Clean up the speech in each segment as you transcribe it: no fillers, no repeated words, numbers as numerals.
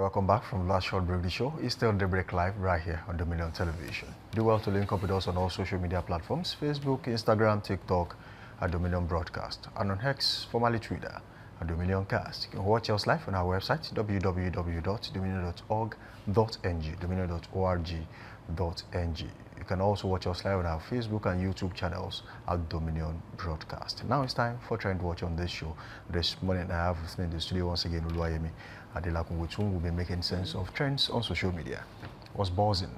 welcome back from last short break. The show is still the break live right here on Dominion Television. Do well to link up with us on all social media platforms, Facebook, Instagram, TikTok, at Dominion Broadcast, and on X, formerly Twitter, at Dominion Cast. You can watch us live on our website, www.dominion.org.ng, dominion.org.ng. You can also watch us live on our Facebook and YouTube channels at Dominion Broadcast. Now it's time for Trend Watch on this show. This morning I have with me in the studio once again Oluremi with whom we'll be making sense of trends on social media. Was buzzing.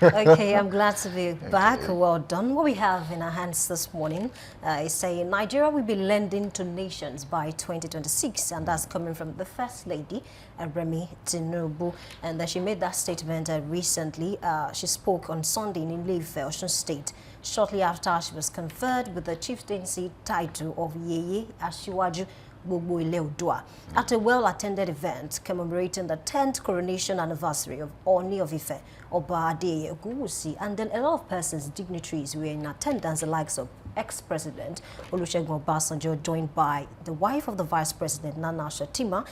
Okay, I'm glad to be back. Well done. What we have in our hands this morning is saying Nigeria will be lending to nations by 2026, and that's coming from the First Lady, Oluremi Tinubu. And she made that statement recently. She spoke on Sunday in Ile-Ife, Osun State, shortly after she was conferred with the chieftaincy title of Yeye Asiwaju Gbogbo Ile Oodua at a well-attended event commemorating the 10th coronation anniversary of Ooni of Ife, Adeyeye, Ogunwusi, and then a lot of persons, dignitaries, were in attendance, the likes of ex-president Olusegun, joined by the wife of the vice president Nana Shatima,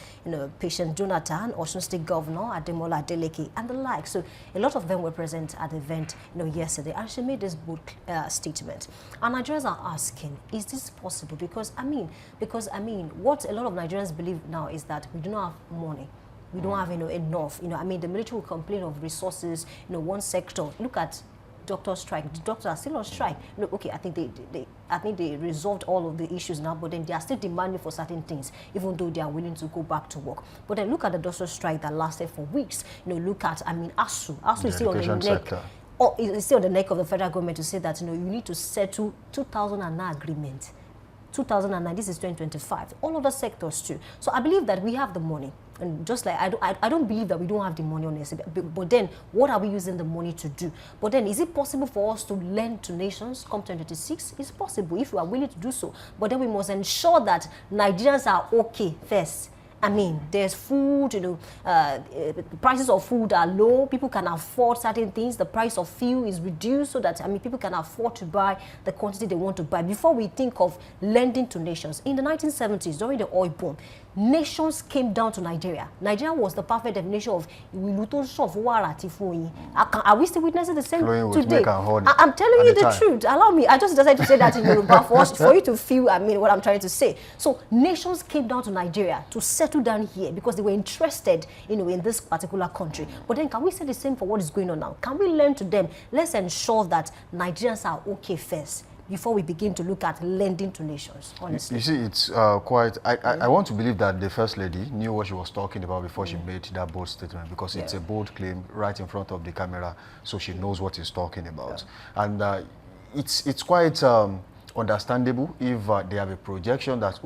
patient Jonathan, Osun State Governor Ademola Adeleke, and the like. So a lot of them were present at the event, yesterday, and she made this bold statement. And Nigerians are asking, is this possible? Because I mean, what a lot of Nigerians believe now is that we do not have money. We don't have enough. The military will complain of resources. One sector. Look at doctor strike. The doctors are still on strike. Look, okay, I think they resolved all of the issues now, but then they are still demanding for certain things, even though they are willing to go back to work. But then look at the doctor strike that lasted for weeks. Look at ASU. ASU is still on the neck. Or it's still on the neck of the federal government to say that you need to settle 2009 agreement. 2009, this is 2025. All other sectors too. So I believe that we have the money. And just like I don't believe that we don't have the money, honestly. But then, what are we using the money to do? But then, is it possible for us to lend to nations come 2026? It's possible if we are willing to do so. But then we must ensure that Nigerians are okay first. There's food, the prices of food are low. People can afford certain things. The price of fuel is reduced so that, people can afford to buy the quantity they want to buy before we think of lending to nations. In the 1970s, during the oil boom, nations came down to Nigeria. Nigeria was the perfect definition of are we still witnessing the same today? I'm telling you the truth. Allow me. I just decided to say that in Yoruba for you to feel what I'm trying to say. So nations came down to Nigeria to settle down here because they were interested in this particular country. But then can we say the same for what is going on now? Can we learn to them? Let's ensure that Nigerians are okay first before we begin to look at lending to nations, honestly. You see, it's quite... I want to believe that the First Lady knew what she was talking about before she made that bold statement, because it's a bold claim right in front of the camera, so she knows what she's talking about. And it's quite understandable if they have a projection that,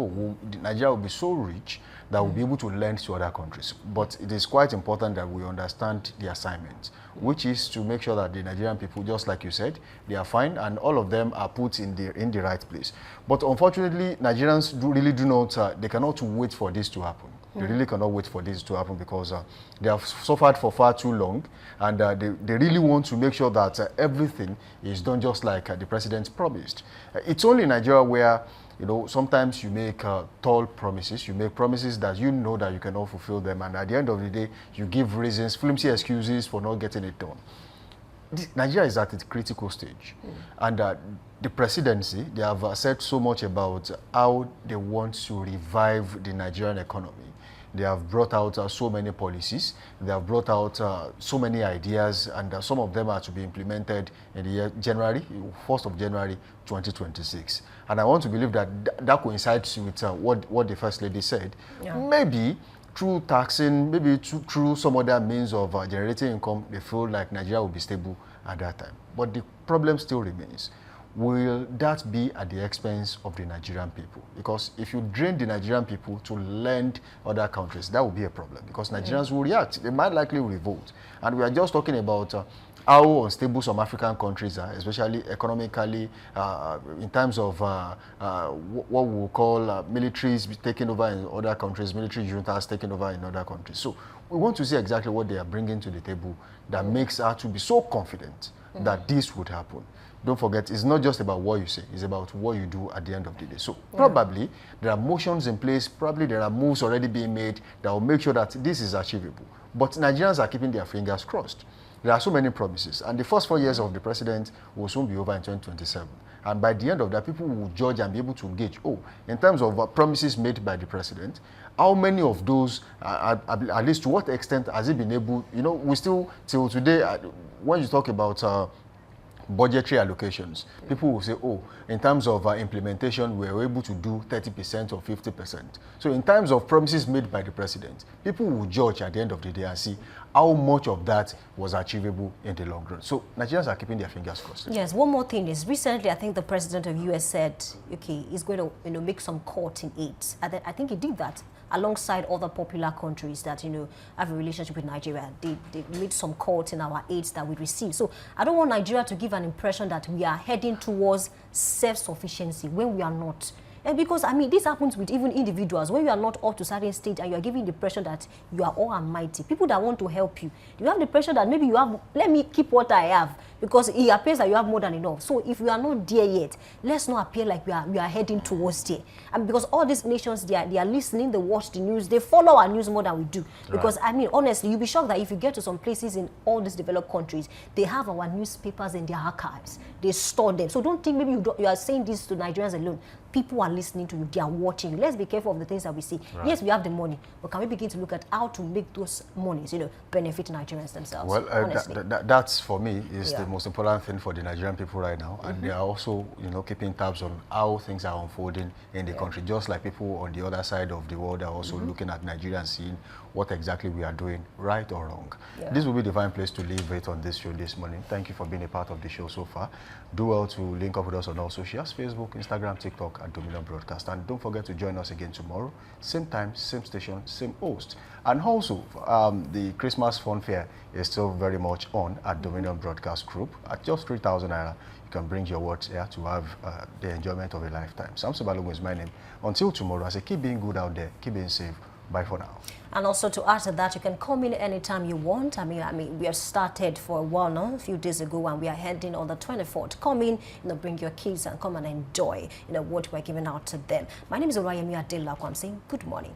Nigeria will be so rich that we'll be able to lend to other countries. But it is quite important that we understand the assignment, which is to make sure that the Nigerian people, just like you said, they are fine and all of them are put in the right place. But unfortunately, Nigerians really do not, they cannot wait for this to happen. They really cannot wait for this to happen because they have suffered for far too long, and they really want to make sure that everything is done just like the president promised. It's only in Nigeria where sometimes you make tall promises. You make promises that you know that you cannot fulfill them, and at the end of the day, you give reasons, flimsy excuses for not getting it done. Nigeria is at its critical stage, and the presidency, they have said so much about how they want to revive the Nigerian economy. They have brought out so many policies. They have brought out so many ideas, and some of them are to be implemented in the year 1st of January 2026. And I want to believe that that coincides with what the First Lady said. Maybe through taxing, maybe through some other means of generating income, they feel like Nigeria will be stable at that time. But the problem still remains. Will that be at the expense of the Nigerian people? Because if you drain the Nigerian people to lend other countries, that will be a problem, because Nigerians will react. They might likely revolt. And we are just talking about how unstable some African countries are, especially economically, in terms of what we will call militaries taking over in other countries, military juntas taking over in other countries. So we want to see exactly what they are bringing to the table that makes her to be so confident that this would happen. Don't forget, it's not just about what you say, it's about what you do at the end of the day. So probably there are motions in place, probably there are moves already being made that will make sure that this is achievable. But Nigerians are keeping their fingers crossed. There are so many promises, and the first 4 years of the president will soon be over in 2027. And by the end of that, people will judge and be able to gauge, in terms of promises made by the president, how many of those, at least to what extent has he been able, we still, till today, when you talk about budgetary allocations, people will say, in terms of implementation, we were able to do 30% or 50%. So in terms of promises made by the president, people will judge at the end of the day and see how much of that was achievable in the long run. So Nigerians are keeping their fingers crossed. Yes, one more thing is, recently I think the president of US said, okay, he's going to make some cut in aid. I think he did that alongside other popular countries that, have a relationship with Nigeria. They made some cuts in our aids that we receive. So I don't want Nigeria to give an impression that we are heading towards self-sufficiency when we are not. And because, this happens with even individuals. When you are not up to a certain stage and you are giving the impression that you are all almighty, people that want to help you, you have the pressure that maybe you have, let me keep what I have, because it appears that you have more than enough. So if we are not there yet, let's not appear like we are heading towards there. And because all these nations, they are listening, they watch the news, they follow our news more than we do. Because, honestly, you'll be shocked that if you get to some places in all these developed countries, they have our newspapers in their archives. They store them. So don't think maybe you are saying this to Nigerians alone. People are listening to you, they are watching you. Let's be careful of the things that we see. Right. Yes, we have the money, but can we begin to look at how to make those monies, benefit Nigerians themselves? Well, that's for me is the most important thing for the Nigerian people right now, and they are also, keeping tabs on how things are unfolding in the country. Just like people on the other side of the world are also looking at Nigeria and seeing what exactly we are doing, right or wrong. This will be the fine place to leave it on this show this morning. Thank you for being a part of the show so far. Do well to link up with us on all socials, Facebook, Instagram, TikTok, and Dominion Broadcast. And don't forget to join us again tomorrow, same time, same station, same host. And also, the Christmas Fun Fair is still very much on at Dominion Broadcast Group. At just 3,000 naira, you can bring your words here to have the enjoyment of a lifetime. Samson Balogun is my name. Until tomorrow, I say keep being good out there, keep being safe. Bye for now. And also to add to that, you can come in anytime you want. We have started for a while now, a few days ago, and we are heading on the 24th. Come in, bring your kids and come and enjoy, what we're giving out to them. My name is Oluremi Tinubu. I'm saying good morning.